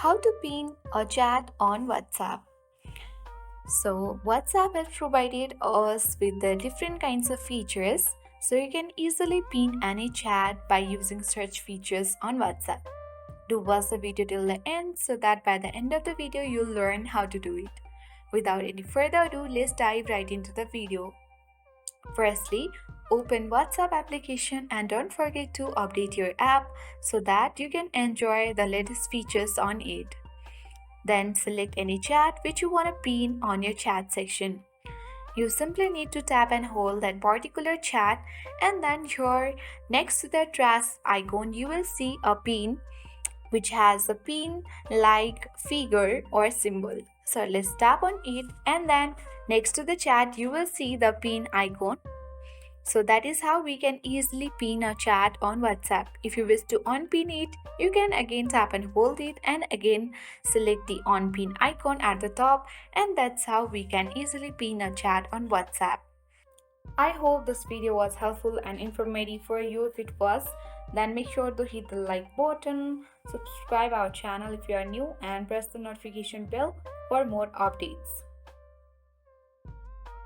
How to pin a chat on WhatsApp. So, WhatsApp has provided us with the different kinds of features, so you can easily pin any chat by using search features on WhatsApp. Do watch the video till the end so that by the end of the video you'll learn how to do it. Without any further ado, let's dive right into the video. Firstly, open WhatsApp application and don't forget to update your app so that you can enjoy the latest features on it. Then select any chat which you want to pin on your chat section. You simply need to tap and hold that particular chat, and then here next to the trash icon you will see a pin which has a pin like figure or symbol. So let's tap on it, and then next to the chat you will see the pin icon. So that is how we can easily pin a chat on WhatsApp. If you wish to unpin it, you can again tap and hold it and again select the unpin icon at the top, and that's how we can easily pin a chat on WhatsApp. I hope this video was helpful and informative for you. If it was, then make sure to hit the like button, subscribe our channel if you are new, and press the notification bell for more updates.